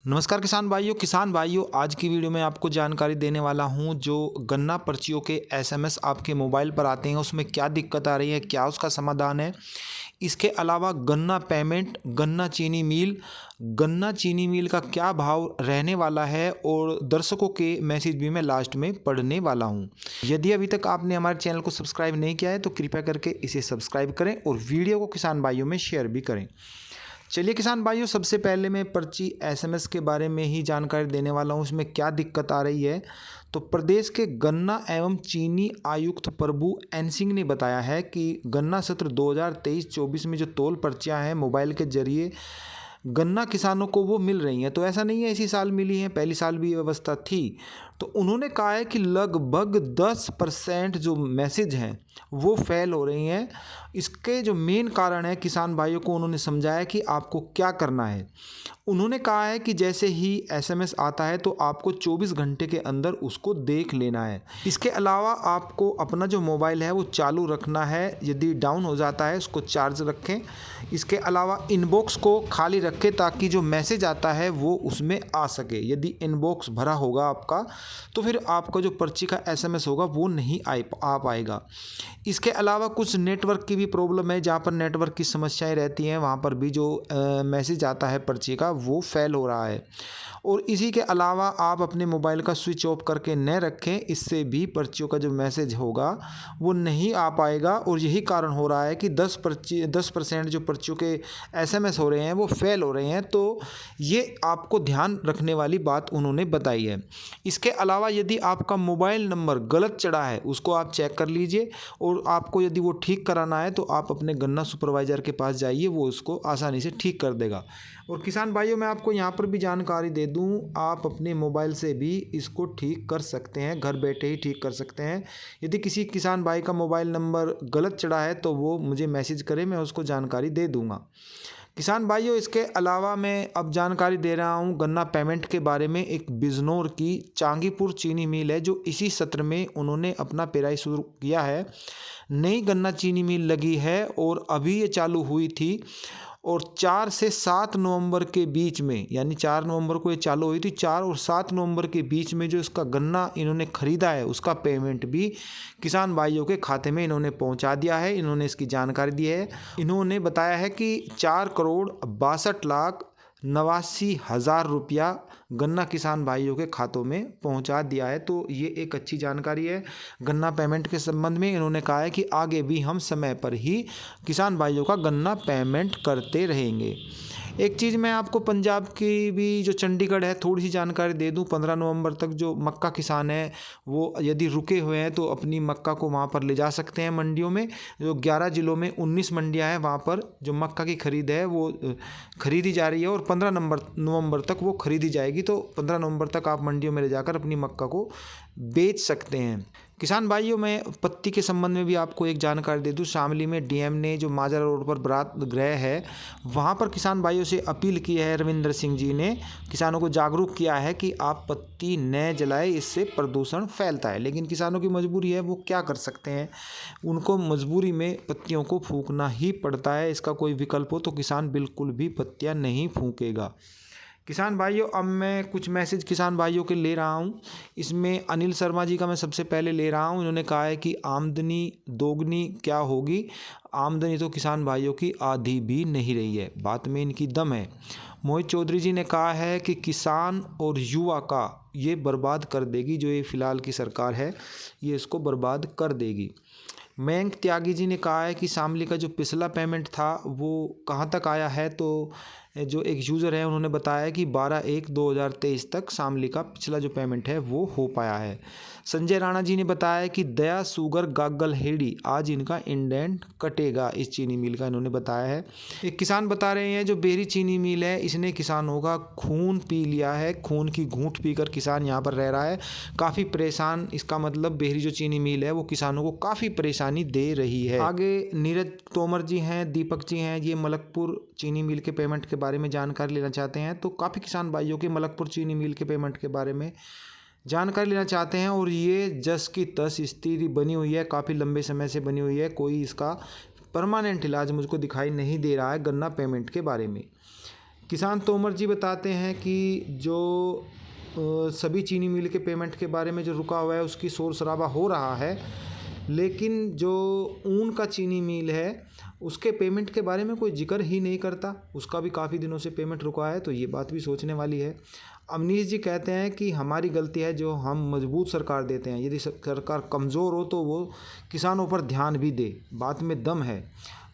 नमस्कार किसान भाइयों आज की वीडियो में आपको जानकारी देने वाला हूं जो गन्ना पर्चियों के एसएमएस आपके मोबाइल पर आते हैं उसमें क्या दिक्कत आ रही है, क्या उसका समाधान है। इसके अलावा गन्ना पेमेंट, गन्ना चीनी मिल का क्या भाव रहने वाला है और दर्शकों के मैसेज भी मैं लास्ट में पढ़ने वाला हूं। यदि अभी तक आपने हमारे चैनल को सब्सक्राइब नहीं किया है तो कृपया करके इसे सब्सक्राइब करें और वीडियो को किसान भाइयों में शेयर भी करें। चलिए किसान भाइयों, सबसे पहले मैं पर्ची एसएमएस के बारे में ही जानकारी देने वाला हूँ, उसमें क्या दिक्कत आ रही है। तो प्रदेश के गन्ना एवं चीनी आयुक्त प्रभु एन सिंह ने बताया है कि गन्ना सत्र 2023-24 में जो तौल पर्चियाँ हैं मोबाइल के जरिए गन्ना किसानों को वो मिल रही हैं। तो ऐसा नहीं है इसी साल मिली हैं, पहली साल भी ये व्यवस्था थी। तो उन्होंने कहा है कि लगभग 10% जो मैसेज हैं वो फेल हो रही हैं। इसके जो मेन कारण है किसान भाइयों को उन्होंने समझाया कि आपको क्या करना है। उन्होंने कहा है कि जैसे ही एसएमएस आता है तो आपको 24 घंटे के अंदर उसको देख लेना है। इसके अलावा आपको अपना जो मोबाइल है वो चालू रखना है, यदि डाउन हो जाता है उसको चार्ज रखें। इसके अलावा इनबॉक्स को खाली रखें ताकि जो मैसेज आता है वो उसमें आ सके। यदि इनबॉक्स भरा होगा आपका तो फिर आपका जो पर्ची का एसएमएस होगा वो नहीं आ पाएगा। इसके अलावा कुछ नेटवर्क की भी प्रॉब्लम है, जहाँ पर नेटवर्क की समस्याएं रहती हैं वहाँ पर भी जो मैसेज आता है पर्ची का वो फेल हो रहा है। और इसी के अलावा आप अपने मोबाइल का स्विच ऑफ करके न रखें, इससे भी पर्चियों का जो मैसेज होगा वो नहीं आ पाएगा। और यही कारण हो रहा है कि 10% जो पर्चियों के एसएमएस हो रहे हैं वो फेल हो रहे हैं। तो ये आपको ध्यान रखने वाली बात उन्होंने बताई है। इसके अलावा यदि आपका मोबाइल नंबर गलत चढ़ा है उसको आप चेक कर लीजिए, और आपको यदि वो ठीक कराना है तो आप अपने गन्ना सुपरवाइज़र के पास जाइए, वो उसको आसानी से ठीक कर देगा। और किसान भाइयों, मैं आपको यहाँ पर भी जानकारी दे दूँ, आप अपने मोबाइल से भी इसको ठीक कर सकते हैं, घर बैठे ही ठीक कर सकते हैं। यदि किसी किसान भाई का मोबाइल नंबर गलत चढ़ा है तो वो मुझे मैसेज करे, मैं उसको जानकारी दे दूँगा। किसान भाइयों, इसके अलावा मैं अब जानकारी दे रहा हूँ गन्ना पेमेंट के बारे में। एक बिजनौर की चांगीपुर चीनी मिल है जो इसी सत्र में उन्होंने अपना पेराई शुरू किया है। नई गन्ना चीनी मिल लगी है और अभी ये चालू हुई थी, और 4 से 7 नवंबर के बीच में, यानी 4 नवंबर को ये चालू हुई थी, 4 और 7 नवंबर के बीच में जो इसका गन्ना इन्होंने ख़रीदा है उसका पेमेंट भी किसान भाइयों के खाते में इन्होंने पहुंचा दिया है। इन्होंने इसकी जानकारी दी है। इन्होंने बताया है कि 4,62,89,000 रुपया गन्ना किसान भाइयों के खातों में पहुंचा दिया है। तो ये एक अच्छी जानकारी है गन्ना पेमेंट के संबंध में। इन्होंने कहा है कि आगे भी हम समय पर ही किसान भाइयों का गन्ना पेमेंट करते रहेंगे। एक चीज़ मैं आपको पंजाब की भी जो चंडीगढ़ है थोड़ी सी जानकारी दे दूं। 15 नवंबर तक जो मक्का किसान है वो यदि रुके हुए हैं तो अपनी मक्का को वहाँ पर ले जा सकते हैं मंडियों में। जो 11 ज़िलों में 19 मंडियाँ हैं वहाँ पर जो मक्का की खरीद है वो खरीदी जा रही है, और 15 नवंबर तक वो खरीदी जाएगी। तो 15 नवंबर तक आप मंडियों में ले जाकर अपनी मक्का को बेच सकते हैं। किसान भाइयों, मैं पत्ती के संबंध में भी आपको एक जानकारी दे दूं। शामली में डीएम ने जो माजरा रोड पर बरात गृह है वहाँ पर किसान भाइयों से अपील की है। रविंद्र सिंह जी ने किसानों को जागरूक किया है कि आप पत्ती न जलाएं, इससे प्रदूषण फैलता है। लेकिन किसानों की मजबूरी है, वो क्या कर सकते हैं, उनको मजबूरी में पत्तियों को फूंकना ही पड़ता है। इसका कोई विकल्प हो तो किसान बिल्कुल भी पत्तियाँ नहीं फूंकेगा। किसान भाइयों, अब मैं कुछ मैसेज किसान भाइयों के ले रहा हूं। इसमें अनिल शर्मा जी का मैं सबसे पहले ले रहा हूं। इन्होंने कहा है कि आमदनी दोगुनी क्या होगी, आमदनी तो किसान भाइयों की आधी भी नहीं रही है, बात में इनकी दम है। मोहित चौधरी जी ने कहा है कि किसान और युवा का ये बर्बाद कर देगी, जो ये फ़िलहाल की सरकार है ये इसको बर्बाद कर देगी। मयंक त्यागी जी ने कहा है कि शामली का जो पिछला पेमेंट था वो कहाँ तक आया है। तो जो एक यूज़र है उन्होंने बताया कि 12/1/2023 तक शामली का पिछला जो पेमेंट है वो हो पाया है। संजय राणा जी ने बताया कि दया शुगर गागल हेड़ी आज इनका इंडेंट कटेगा, इस चीनी मिल का इन्होंने बताया है। एक किसान बता रहे हैं जो बेरी चीनी मिल है इसने किसानों का खून पी लिया है, खून की घूंट पीकर किसान यहाँ पर रह रहा है, काफ़ी परेशान। इसका मतलब बेरी जो चीनी मिल है वो किसानों को काफ़ी परेशानी दे रही है। आगे नीरज तोमर जी हैं, दीपक जी हैं, ये मलकपुर चीनी मिल के पेमेंट के बारे में जानकारी लेना चाहते हैं। तो काफ़ी किसान भाइयों के मलकपुर चीनी मिल के पेमेंट के बारे में जानकारी लेना चाहते हैं, और ये जस की तस स्थिति बनी हुई है, काफ़ी लंबे समय से बनी हुई है। कोई इसका परमानेंट इलाज मुझको दिखाई नहीं दे रहा है गन्ना पेमेंट के बारे में। किसान तोमर जी बताते हैं कि जो सभी चीनी मिल के पेमेंट के बारे में जो रुका हुआ है उसकी शोर शराबा हो रहा है, लेकिन जो ऊन का चीनी मिल है उसके पेमेंट के बारे में कोई जिक्र ही नहीं करता। उसका भी काफ़ी दिनों से पेमेंट रुका है, तो ये बात भी सोचने वाली है। अवनीश जी कहते हैं कि हमारी गलती है जो हम मजबूत सरकार देते हैं, यदि सरकार कमज़ोर हो तो वो किसानों पर ध्यान भी दे, बात में दम है।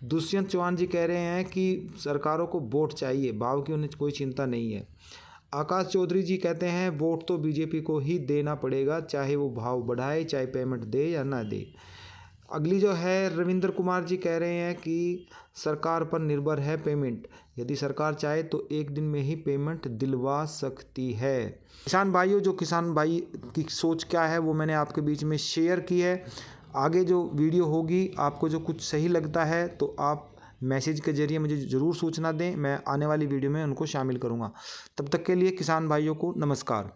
दुष्यंत चौहान जी कह रहे हैं कि सरकारों को वोट चाहिए, भाव की उन्हें कोई चिंता नहीं है। आकाश चौधरी जी कहते हैं वोट तो बीजेपी को ही देना पड़ेगा, चाहे वो भाव बढ़ाए, चाहे पेमेंट दे या ना दे। अगली जो है रविंद्र कुमार जी कह रहे हैं कि सरकार पर निर्भर है पेमेंट, यदि सरकार चाहे तो एक दिन में ही पेमेंट दिलवा सकती है। किसान भाइयों, जो किसान भाई की सोच क्या है वो मैंने आपके बीच में शेयर की है। आगे जो वीडियो होगी, आपको जो कुछ सही लगता है तो आप मैसेज के ज़रिए मुझे ज़रूर सूचना दें, मैं आने वाली वीडियो में उनको शामिल करूँगा। तब तक के लिए किसान भाइयों को नमस्कार।